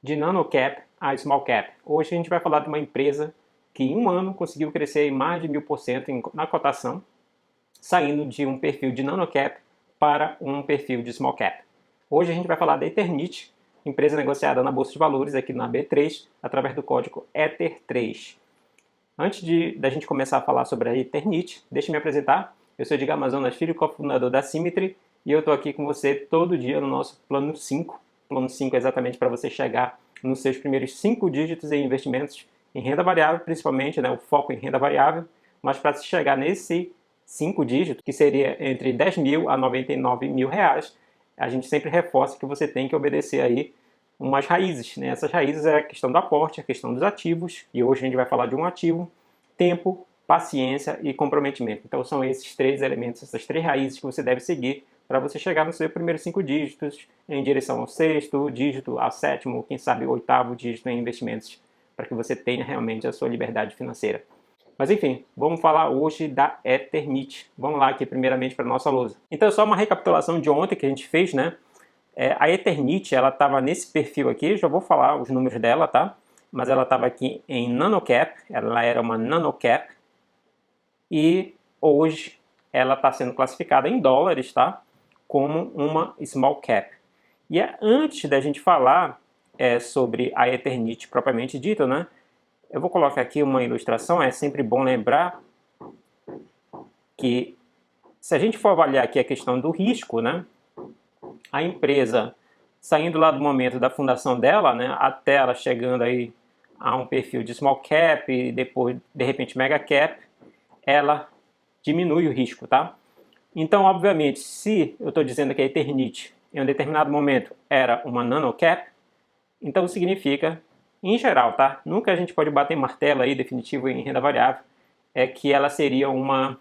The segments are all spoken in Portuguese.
de nanocap a small cap. Hoje a gente vai falar de uma empresa que em um ano conseguiu crescer mais de 1000% na cotação, saindo de um perfil de nanocap para um perfil de small cap. Hoje a gente vai falar da Eternit, empresa negociada na Bolsa de Valores aqui na B3, através do código ETHER3. Antes da gente começar a falar sobre a Eternit, deixa eu me apresentar. Eu sou Edgar Amazonas Filho, cofundador da Symmetry, e eu estou aqui com você todo dia no nosso plano 5. Plano 5 é exatamente para você chegar nos seus primeiros 5 dígitos em investimentos em renda variável, principalmente, o foco em renda variável, mas para se chegar nesse 5 dígitos, que seria entre 10 mil a 99 mil reais, a gente sempre reforça que você tem que obedecer aí umas raízes. Essas raízes é a questão do aporte, a questão dos ativos, e hoje a gente vai falar de um ativo, tempo, paciência e comprometimento. Então são esses 3 elementos, essas 3 raízes que você deve seguir para você chegar nos seus primeiros 5 dígitos em direção ao 6º dígito, ao 7º, quem sabe 8º dígito em investimentos, para que você tenha realmente a sua liberdade financeira. Mas enfim, vamos falar hoje da Eternit. Vamos lá aqui primeiramente para a nossa lousa. Então só uma recapitulação de ontem que a gente fez, a Eternit, ela estava nesse perfil aqui, já vou falar os números dela, tá? Mas ela estava aqui em nanocap, ela era uma nanocap, e hoje ela está sendo classificada em dólares, tá? Como uma small cap. E antes da gente falar sobre a Eternit propriamente dita, eu vou colocar aqui uma ilustração. É sempre bom lembrar que se a gente for avaliar aqui a questão do risco, a empresa saindo lá do momento da fundação dela, até ela chegando aí a um perfil de small cap e depois de repente mega cap, ela diminui o risco, tá? Então, obviamente, se eu estou dizendo que a Eternit em um determinado momento era uma nanocap, então significa, em geral, tá? Nunca a gente pode bater martelo aí definitivo em renda variável, que ela seria uma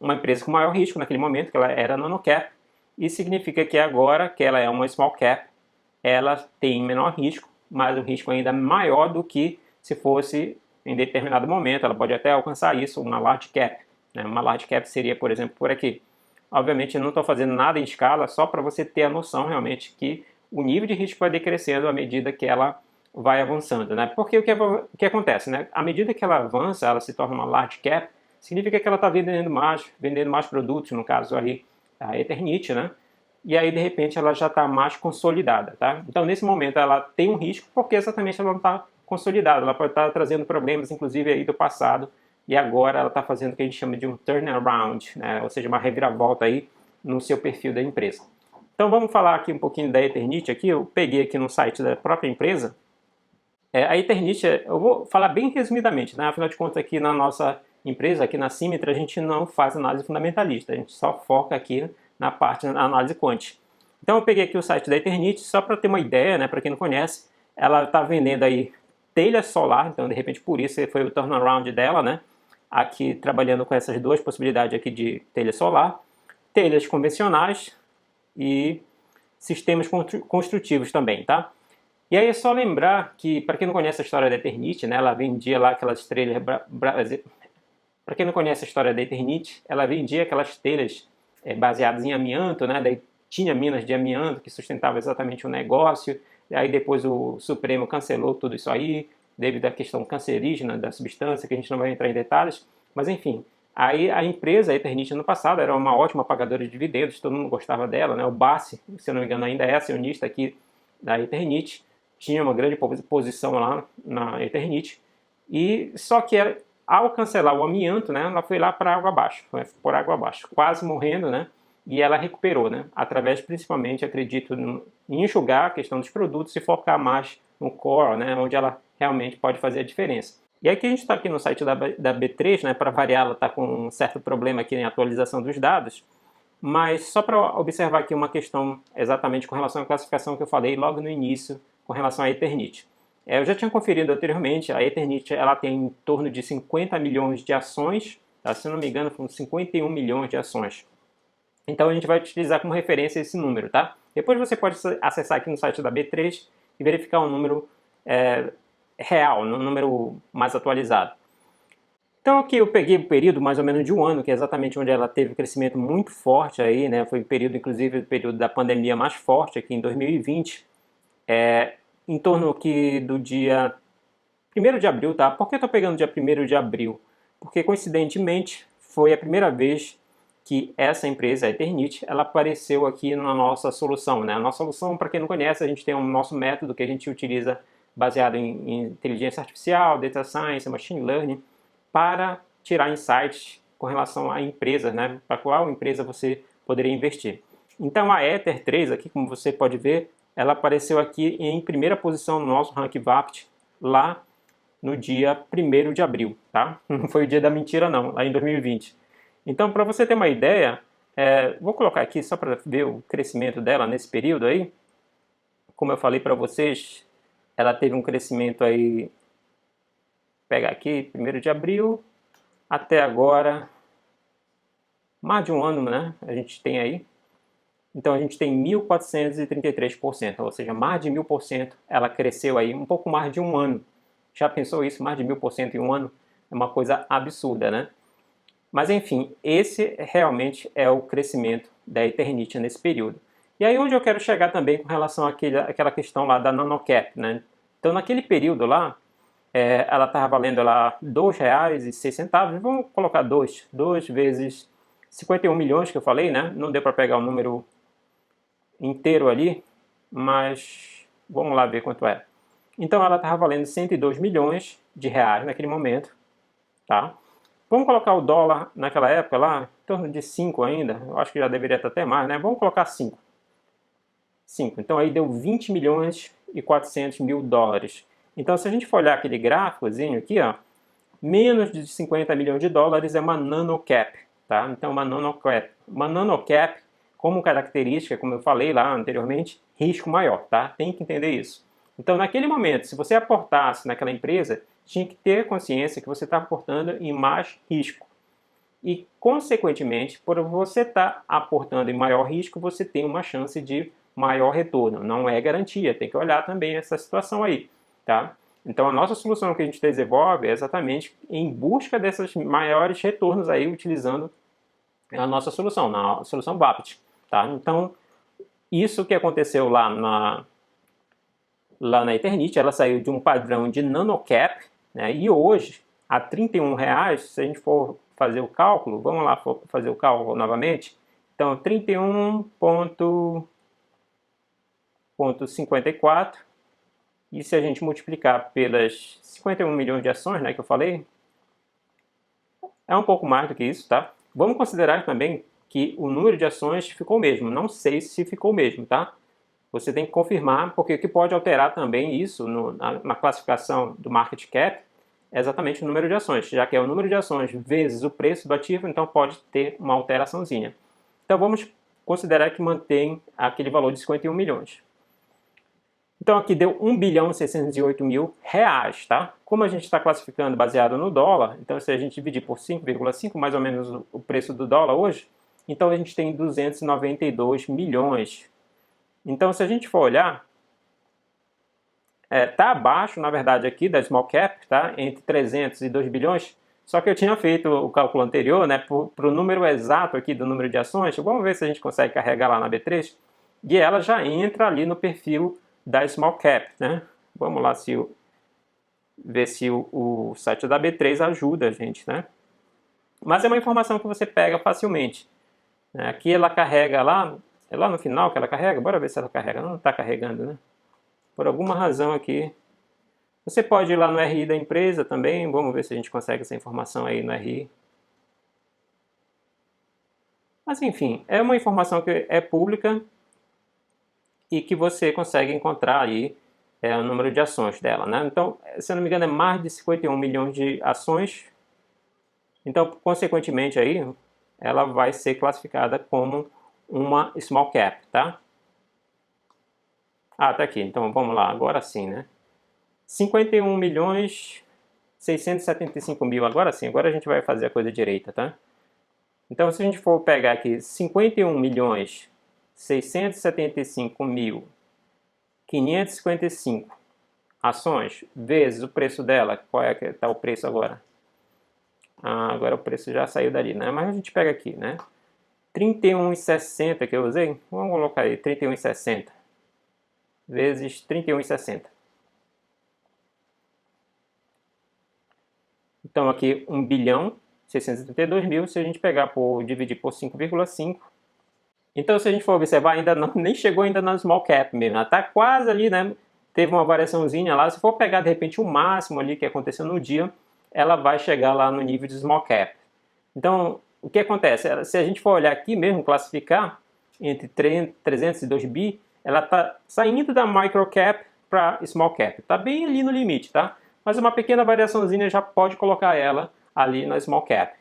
empresa com maior risco naquele momento, que ela era nanocap, e significa que agora que ela é uma small cap, ela tem menor risco, mas um risco ainda maior do que se fosse em determinado momento. Ela pode até alcançar isso, uma large cap. Uma large cap seria, por exemplo, por aqui. Obviamente eu não estou fazendo nada em escala, só para você ter a noção realmente que o nível de risco vai decrescendo à medida que ela vai avançando. Porque o que acontece? À medida que ela avança, ela se torna uma large cap, significa que ela está vendendo mais produtos, no caso aí a Eternit, e aí de repente ela já está mais consolidada, tá? Então nesse momento ela tem um risco porque exatamente ela não está consolidada, ela pode estar trazendo problemas inclusive aí do passado, e agora ela está fazendo o que a gente chama de um turnaround, ou seja, uma reviravolta aí no seu perfil da empresa. Então vamos falar aqui um pouquinho da Eternit aqui. Eu peguei aqui no site da própria empresa. A Eternit, eu vou falar bem resumidamente, afinal de contas aqui na nossa empresa, aqui na Symmetry, a gente não faz análise fundamentalista, a gente só foca aqui na parte da análise quant. Então eu peguei aqui o site da Eternit, só para ter uma ideia, para quem não conhece, ela está vendendo aí telha solar, então de repente por isso foi o turnaround dela, aqui trabalhando com essas duas possibilidades aqui de telha solar, telhas convencionais e sistemas construtivos também, tá? E aí é só lembrar que, para quem não conhece a história da Eternit, ela vendia lá aquelas telhas... Para quem não conhece a história da Eternit, ela vendia aquelas telhas baseadas em amianto, daí tinha minas de amianto que sustentava exatamente o negócio, e aí depois o Supremo cancelou tudo isso aí, devido à questão cancerígena da substância, que a gente não vai entrar em detalhes, mas enfim, aí a empresa, a Eternit, no passado, era uma ótima pagadora de dividendos, todo mundo gostava dela, o Bassi, se eu não me engano, ainda é acionista aqui da Eternit, tinha uma grande posição lá na Eternit, e só que ao cancelar o amianto, ela foi lá para água abaixo, foi por água abaixo, quase morrendo, e ela recuperou, através principalmente, acredito, em enxugar a questão dos produtos e focar mais no core, onde ela realmente pode fazer a diferença. E aqui a gente está aqui no site da B3, para variar, ela está com um certo problema aqui em atualização dos dados, mas só para observar aqui uma questão exatamente com relação à classificação que eu falei logo no início, com relação à Eternit. Eu já tinha conferido anteriormente, a Eternit ela tem em torno de 50 milhões de ações, se não me engano, foram 51 milhões de ações. Então a gente vai utilizar como referência esse número, tá? Depois você pode acessar aqui no site da B3 e verificar um número real, um número mais atualizado. Então aqui eu peguei o período mais ou menos de um ano, que é exatamente onde ela teve um crescimento muito forte aí, Foi o período, inclusive, o período da pandemia mais forte aqui em 2020. em torno aqui do dia 1º de abril, tá? Por que eu estou pegando dia 1º de abril? Porque, coincidentemente, foi a primeira vez que essa empresa, a Eternit, ela apareceu aqui na nossa solução, né? A nossa solução, para quem não conhece, a gente tem um nosso método que a gente utiliza baseado em inteligência artificial, data science, machine learning, para tirar insights com relação à empresa, né? Para qual empresa você poderia investir. Então, a Ether 3 aqui, como você pode ver, ela apareceu aqui em primeira posição no nosso Rank VAPT, lá no dia 1º de abril, tá? Não foi o dia da mentira não, lá em 2020. Então, para você ter uma ideia, vou colocar aqui só para ver o crescimento dela nesse período aí. Como eu falei para vocês, ela teve um crescimento aí, vou pegar aqui, 1º de abril, até agora, mais de um ano, né? A gente tem aí. Então, a gente tem 1.433%, ou seja, mais de 1000% ela cresceu aí, um pouco mais de um ano. Já pensou isso? Mais de 1000% em um ano? É uma coisa absurda, né? Mas, enfim, esse realmente é o crescimento da Eternit nesse período. E aí onde eu quero chegar também com relação àquela questão lá da NanoCap, né? Então, naquele período lá, ela estava valendo lá R$ 2,06, vamos colocar 2 vezes 51 milhões que eu falei, né? Não deu para pegar o número inteiro ali, mas vamos lá ver quanto é. Então ela estava valendo 102 milhões de reais naquele momento, tá? Vamos colocar o dólar naquela época lá, em torno de 5 ainda, eu acho que já deveria estar até mais, né? Vamos colocar 5. Então aí deu 20 milhões e 400 mil dólares. Então se a gente for olhar aquele gráficozinho aqui, ó, menos de 50 milhões de dólares é uma nanocap, tá? Então uma nanocap, como característica, como eu falei lá anteriormente, risco maior, tá? Tem que entender isso. Então, naquele momento, se você aportasse naquela empresa, tinha que ter consciência que você está aportando em mais risco. E, consequentemente, por você estar aportando em maior risco, você tem uma chance de maior retorno. Não é garantia, tem que olhar também essa situação aí, tá? Então, a nossa solução que a gente desenvolve é exatamente em busca desses maiores retornos aí, utilizando a nossa solução, na solução VAPT, tá? Então, isso que aconteceu lá na Eternit, ela saiu de um padrão de nanocap, né, e hoje, a R$ 31,00, se a gente for fazer o cálculo, vamos lá fazer o cálculo novamente, então 31,54, e se a gente multiplicar pelas 51 milhões de ações, né, que eu falei, é um pouco mais do que isso, tá? Vamos considerar também que o número de ações ficou o mesmo, não sei se ficou o mesmo, tá? Você tem que confirmar, porque o que pode alterar também isso na classificação do market cap é exatamente o número de ações, já que é o número de ações vezes o preço do ativo, então pode ter uma alteraçãozinha. Então vamos considerar que mantém aquele valor de 51 milhões. Então aqui deu 1.608.000 reais, tá? Como a gente está classificando baseado no dólar, então se a gente dividir por 5,5, mais ou menos o preço do dólar hoje, então a gente tem 292 milhões. Então, se a gente for olhar, está abaixo, na verdade, aqui da small cap, tá? Entre 300 e 2 bilhões. Só que eu tinha feito o cálculo anterior, né? Para o número exato aqui do número de ações. Vamos ver se a gente consegue carregar lá na B3. E ela já entra ali no perfil da small cap, né? Vamos lá ver se o site da B3 ajuda a gente, né? Mas é uma informação que você pega facilmente. Aqui ela carrega lá. É lá no final que ela carrega? Bora ver se ela carrega. Não está carregando, né? Por alguma razão aqui. Você pode ir lá no RI da empresa também. Vamos ver se a gente consegue essa informação aí no RI. Mas enfim, é uma informação que é pública e que você consegue encontrar aí o número de ações dela, né? Então, se eu não me engano, é mais de 51 milhões de ações. Então, consequentemente aí, ela vai ser classificada como uma small cap, tá? Ah, tá aqui. Então vamos lá, agora sim, né? 51 milhões 675 mil, agora sim, agora a gente vai fazer a coisa direita, tá? Então se a gente for pegar aqui 51 milhões 675 mil 555 ações vezes o preço dela, qual é que está o preço agora? Ah, agora o preço já saiu dali, né? Mas a gente pega aqui, né? 31,60 que eu usei, vamos colocar aí 31,60 vezes 31,60. Então aqui 1 bilhão 632 mil, se a gente pegar dividir por 5,5. Então se a gente for observar, ainda não, nem chegou ainda na small cap mesmo, ela está quase ali, né? Teve uma variaçãozinha lá, se for pegar de repente o máximo ali que aconteceu no dia, ela vai chegar lá no nível de small cap. Então o que acontece? Se a gente for olhar aqui mesmo, classificar entre 302 bi, ela está saindo da micro cap para small cap, está bem ali no limite, tá? Mas uma pequena variaçãozinha já pode colocar ela ali na small cap.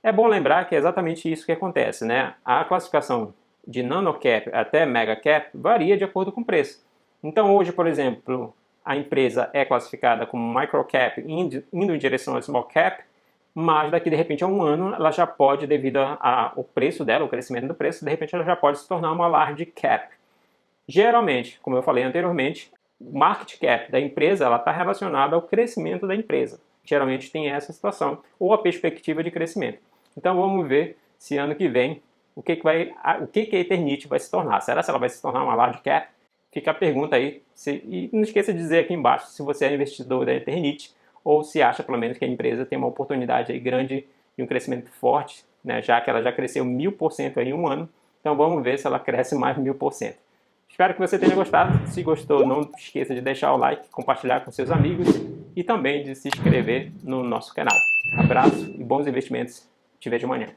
É bom lembrar que é exatamente isso que acontece, né? A classificação de nano cap até mega cap varia de acordo com o preço. Então hoje, por exemplo, a empresa é classificada como micro cap indo em direção a small cap, mas daqui de repente a um ano ela já pode, devido ao preço dela, o crescimento do preço, de repente ela já pode se tornar uma large cap. Geralmente, como eu falei anteriormente, o market cap da empresa está relacionado ao crescimento da empresa. Geralmente tem essa situação, ou a perspectiva de crescimento. Então vamos ver se ano que vem o que a Eternit vai se tornar. Será que ela vai se tornar uma large cap? Fica a pergunta aí. E não esqueça de dizer aqui embaixo se você é investidor da Eternit ou se acha pelo menos que a empresa tem uma oportunidade aí grande de um crescimento forte, né, já que ela já cresceu 1000% em um ano. Então vamos ver se ela cresce mais 1000%. Espero que você tenha gostado. Se gostou, não esqueça de deixar o like, compartilhar com seus amigos e também de se inscrever no nosso canal. Abraço e bons investimentos. Te vejo amanhã.